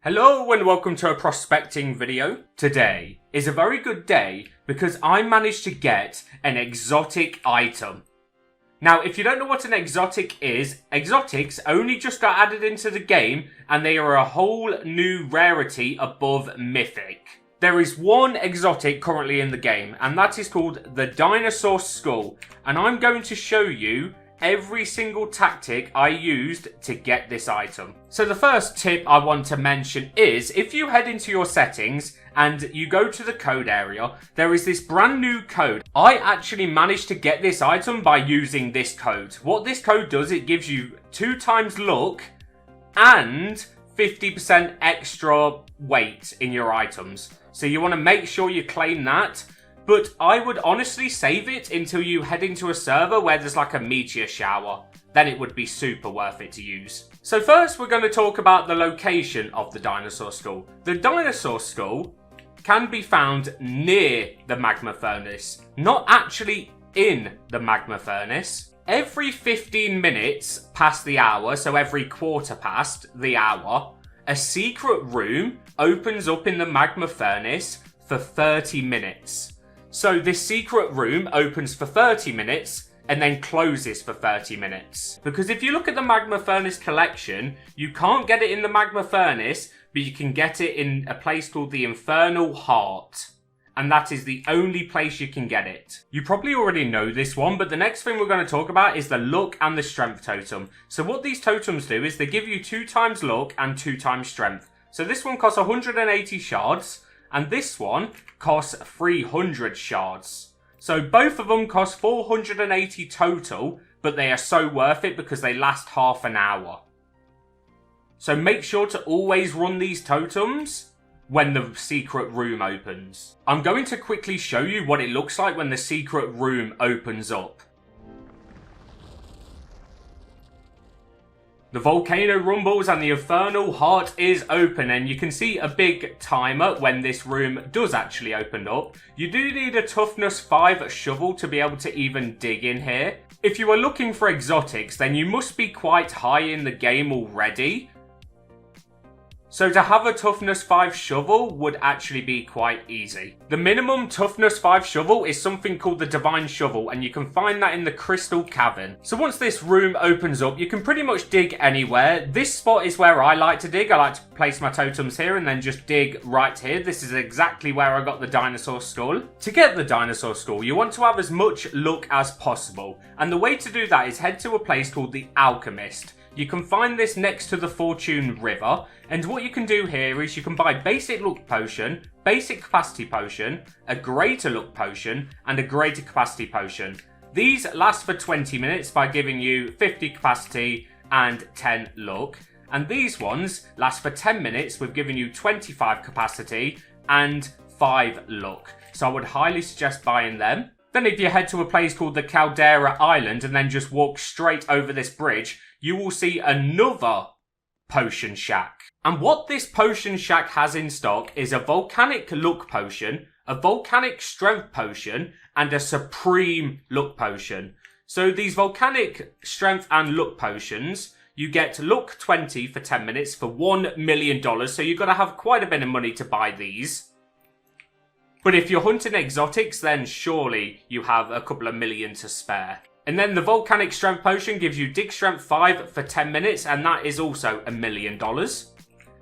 Hello and welcome to a prospecting video. Today is a very good day because I managed to get an exotic item. Now, if you don't know what an exotic is, exotics only just got added into the game and they are a whole new rarity above mythic. There is one exotic currently in the game and that is called the Dinosaur Skull, and I'm going to show you every single tactic I used to get this item. So the first tip I want to mention is if you head into your settings and you go to the code area, there is this brand new code. I actually managed to get this item by using this code. What this code does, it gives you 2 times luck and 50% extra weight in your items. So you want to make sure you claim that. But I would honestly save it until you head into a server where there's like a meteor shower. Then it would be super worth it to use. So first we're going to talk about the location of the Dinosaur Skull. The Dinosaur Skull can be found near the magma furnace, not actually in the magma furnace. Every 15 minutes past the hour, so every quarter past the hour, a secret room opens up in the magma furnace for 30 minutes. So this secret room opens for 30 minutes and then closes for 30 minutes. Because if you look at the magma furnace collection, you can't get it in the magma furnace, but you can get it in a place called the Infernal Heart. And that is the only place you can get it. You probably already know this one, but the next thing we're going to talk about is the luck and the strength totem. So what these totems do is they give you 2 times luck and 2 times strength. So this one costs 180 shards. And this one costs 300 shards. So both of them cost 480 total, but they are so worth it because they last half an hour. So make sure to always run these totems when the secret room opens. I'm going to quickly show you what it looks like when the secret room opens up. The volcano rumbles and the Infernal Heart is open, and you can see a big timer when this room does actually open up. You do need a toughness 5 shovel to be able to even dig in here. If you are looking for exotics, then you must be quite high in the game already. So to have a toughness 5 shovel would actually be quite easy. The minimum toughness 5 shovel is something called the Divine Shovel, and you can find that in the Crystal Cavern. So once this room opens up, you can pretty much dig anywhere. This spot is where I like to dig. I like to place my totems here and then just dig right here. This is exactly where I got the Dinosaur Skull. To get the Dinosaur Skull, you want to have as much luck as possible. And the way to do that is head to a place called the Alchemist. You can find this next to the Fortune River, and what you can do here is you can buy basic luck potion, basic capacity potion, a greater luck potion, and a greater capacity potion. These last for 20 minutes by giving you 50 capacity and 10 luck, and these ones last for 10 minutes with giving you 25 capacity and 5 luck. So I would highly suggest buying them. Then if you head to a place called the Caldera Island and then just walk straight over this bridge, you will see another potion shack. And what this potion shack has in stock is a volcanic luck potion, a volcanic strength potion, and a supreme luck potion. So these volcanic strength and luck potions, you get luck 20 for 10 minutes for $1 million. So you've got to have quite a bit of money to buy these. But if you're hunting exotics, then surely you have a couple of million to spare. And then the Volcanic Strength Potion gives you Dig Strength 5 for 10 minutes, and that is also $1 million.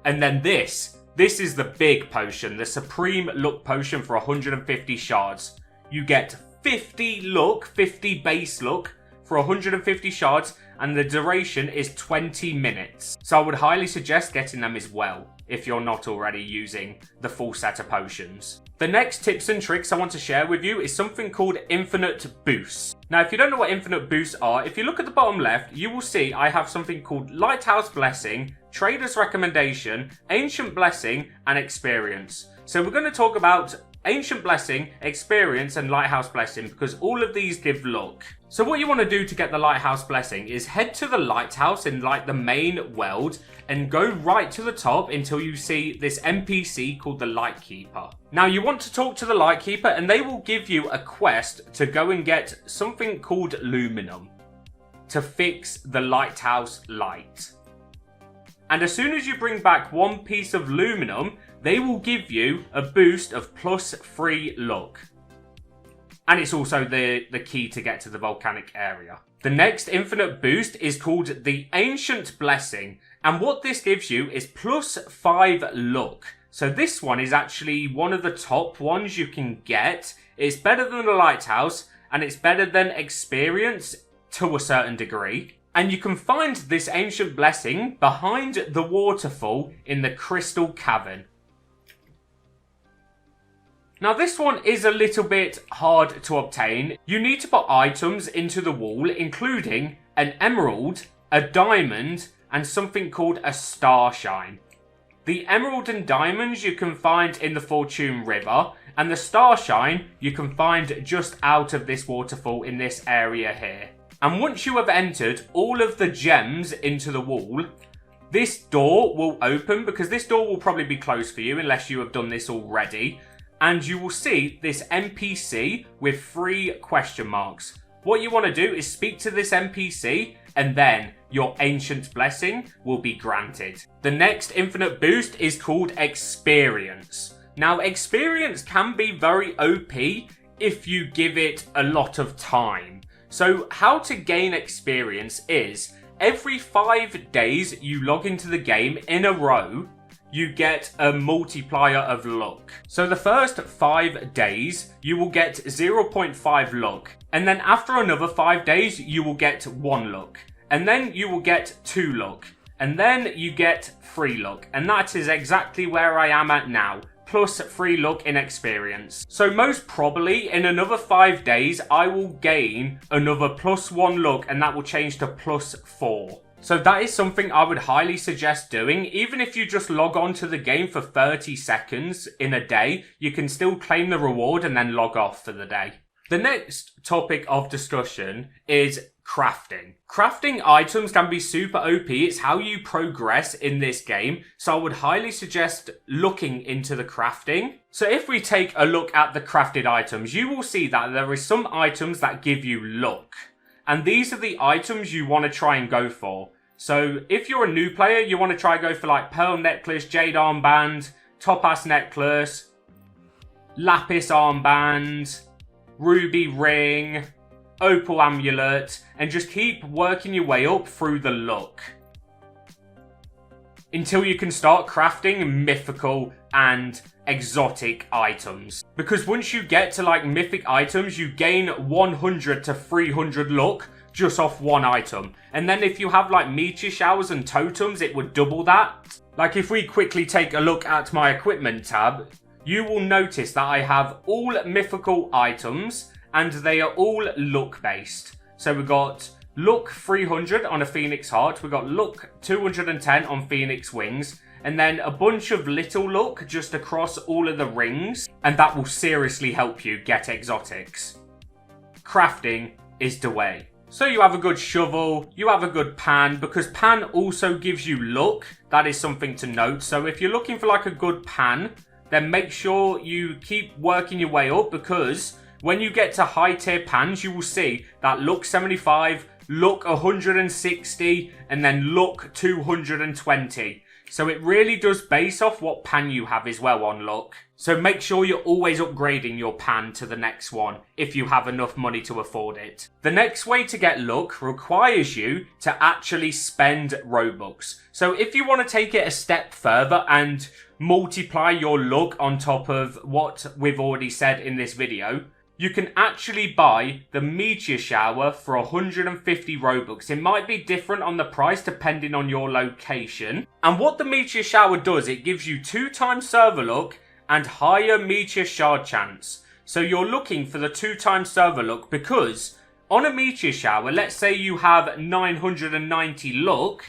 And then this is the big potion, the Supreme Luck Potion for 150 shards. You get 50 luck, 50 base luck for 150 shards, and the duration is 20 minutes. So I would highly suggest getting them as well, if you're not already using the full set of potions. The next tips and tricks I want to share with you is something called infinite boosts. Now, if you don't know what infinite boosts are, if you look at the bottom left, you will see I have something called Lighthouse Blessing, Trader's Recommendation, Ancient Blessing, and Experience. So we're going to talk about Ancient Blessing, Experience, and Lighthouse Blessing because all of these give luck. So what you want to do to get the Lighthouse Blessing is head to the lighthouse in like the main world and go right to the top until you see this NPC called the Lightkeeper. Now you want to talk to the Lightkeeper and they will give you a quest to go and get something called Luminum to fix the lighthouse light. And as soon as you bring back one piece of aluminum, they will give you a boost of +3 luck. And it's also the key to get to the volcanic area. The next infinite boost is called the Ancient Blessing. And what this gives you is +5 luck. So this one is actually one of the top ones you can get. It's better than the lighthouse, and it's better than experience to a certain degree. And you can find this Ancient Blessing behind the waterfall in the Crystal Cavern. Now this one is a little bit hard to obtain. You need to put items into the wall, including an emerald, a diamond, and something called a starshine. The emerald and diamonds you can find in the Fortune River, and the starshine you can find just out of this waterfall in this area here. And once you have entered all of the gems into the wall, this door will open, because this door will probably be closed for you unless you have done this already. And you will see this NPC with 3 question marks. What you want to do is speak to this NPC, and then your Ancient Blessing will be granted. The next infinite boost is called Experience. Now, Experience can be very OP if you give it a lot of time. So how to gain Experience is every 5 days you log into the game in a row, you get a multiplier of luck. So the first 5 days, you will get 0.5 luck. And then after another 5 days, you will get 1 luck. And then you will get 2 luck. And then you get 3 luck. And that is exactly where I am at now. +3 luck in experience. So most probably in another 5 days, I will gain another +1 luck. And that will change to +4. So that is something I would highly suggest doing. Even if you just log on to the game for 30 seconds in a day, you can still claim the reward and then log off for the day. The next topic of discussion is crafting. Crafting items can be super OP. It's how you progress in this game. So I would highly suggest looking into the crafting. So if we take a look at the crafted items, you will see that there is some items that give you luck. And these are the items you want to try and go for. So if you're a new player, you want to try and go for like pearl necklace, jade armband, topaz necklace, lapis armband, ruby ring, opal amulet, and just keep working your way up through the luck until you can start crafting mythical and exotic items. Because once you get to like mythic items, you gain 100 to 300 luck just off one item. And then if you have like meteor showers and totems, it would double that. Like if we quickly take a look at my equipment tab, you will notice that I have all mythical items and they are all luck based. So we got luck 300 on a phoenix heart, we got luck 210 on phoenix wings, and then a bunch of little luck just across all of the rings, and that will seriously help you get exotics. Crafting is the way. So you have a good shovel, you have a good pan, because pan also gives you luck. That is something to note. So if you're looking for like a good pan, then make sure you keep working your way up, because when you get to high tier pans, you will see that luck 75, luck 160, and then luck 220. So it really does base off what pan you have as well on luck. So make sure you're always upgrading your pan to the next one if you have enough money to afford it. The next way to get luck requires you to actually spend Robux. So if you want to take it a step further and multiply your luck on top of what we've already said in this video, you can actually buy the meteor shower for 150 Robux. It might be different on the price depending on your location. And what the meteor shower does, it gives you 2 times server luck and higher meteor shard chance. So you're looking for the 2 times server luck, because on a meteor shower, let's say you have 990 luck,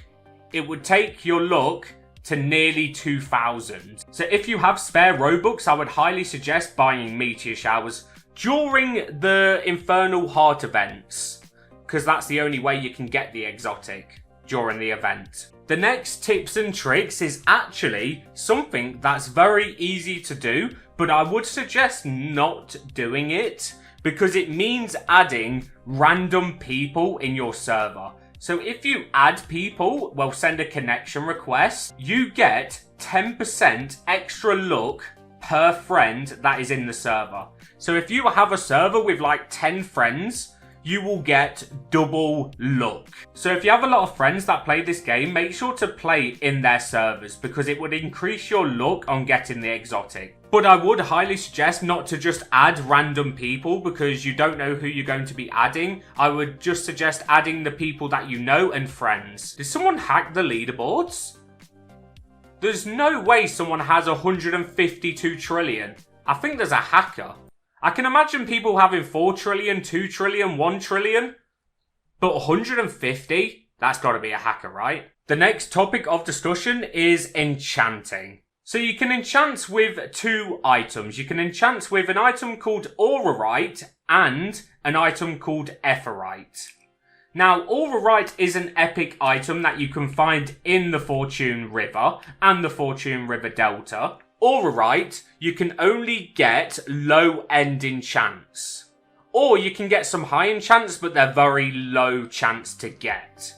it would take your luck to nearly 2,000. So if you have spare Robux, I would highly suggest buying meteor showers during the Infernal Heart events, because that's the only way you can get the exotic during the event. The next tips and tricks is actually something that's very easy to do, but I would suggest not doing it because it means adding random people in your server. So if you add people, well, send a connection request, you get 10% extra luck per friend that is in the server. So if you have a server with like 10 friends, you will get double luck. So if you have a lot of friends that play this game, make sure to play in their servers because it would increase your luck on getting the exotic. But I would highly suggest not to just add random people because you don't know who you're going to be adding. I would just suggest adding the people that you know and friends. Did someone hack the leaderboards? There's no way someone has 152 trillion. I think there's a hacker. I can imagine people having 4 trillion, 2 trillion, 1 trillion. But 150? That's got to be a hacker, right? The next topic of discussion is enchanting. So you can enchant with 2 items. You can enchant with an item called Aurorite and an item called Epherite. Now, Aurorite is an epic item that you can find in the Fortune River and the Fortune River Delta. Aurorite, you can only get low-end enchants. Or you can get some high enchants, but they're very low chance to get.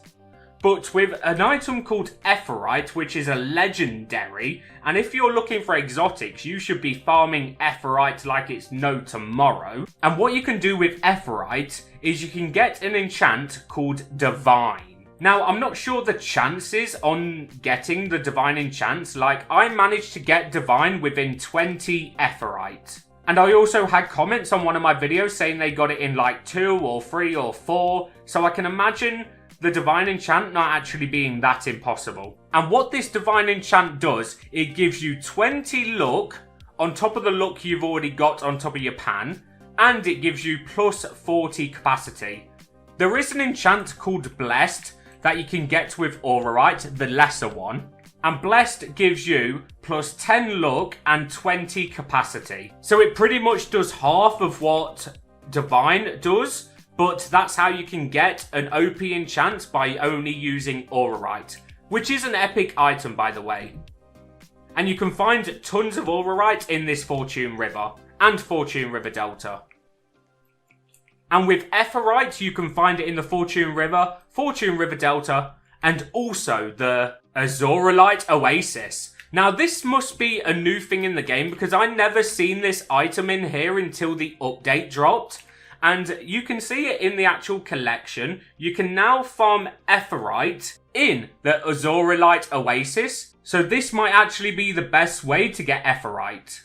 But with an item called Epherite, which is a legendary, and if you're looking for exotics, you should be farming Epherite like it's no tomorrow. And what you can do with Epherite is you can get an enchant called Divine. Now, I'm not sure the chances on getting the Divine enchants. Like, I managed to get Divine within 20 Epherite. And I also had comments on one of my videos saying they got it in like 2 or 3 or 4. So I can imagine the Divine enchant not actually being that impossible. And what this Divine enchant does, it gives you 20 luck on top of the luck you've already got on top of your pan. And it gives you plus 40 capacity. There is an enchant called Blessed that you can get with Aurorite, the lesser one. And Blessed gives you plus 10 luck and 20 capacity. So it pretty much does half of what Divine does, but that's how you can get an OP enchant by only using Aurorite, which is an epic item, by the way. And you can find tons of Aurorite in this Fortune River and Fortune River Delta. And with Epherite, you can find it in the Fortune River Delta, and also the Azorelite Oasis. Now, this must be a new thing in the game because I never seen this item in here until the update dropped. And you can see it in the actual collection. You can now farm Epherite in the Azorelite Oasis. So this might actually be the best way to get Epherite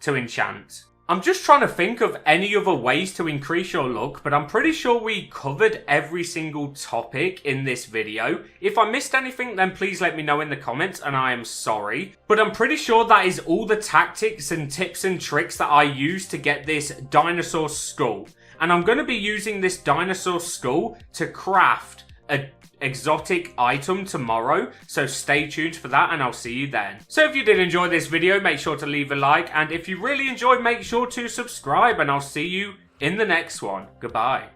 to enchant. I'm just trying to think of any other ways to increase your luck, but I'm pretty sure we covered every single topic in this video. If I missed anything, then please let me know in the comments, and I am sorry. But I'm pretty sure that is all the tactics and tips and tricks that I used to get this Dinosaur Skull. And I'm going to be using this Dinosaur Skull to craft a exotic item tomorrow, so stay tuned for that and I'll see you then. So if you did enjoy this video, make sure to leave a like, and if you really enjoyed, make sure to subscribe, and I'll see you in the next one. Goodbye.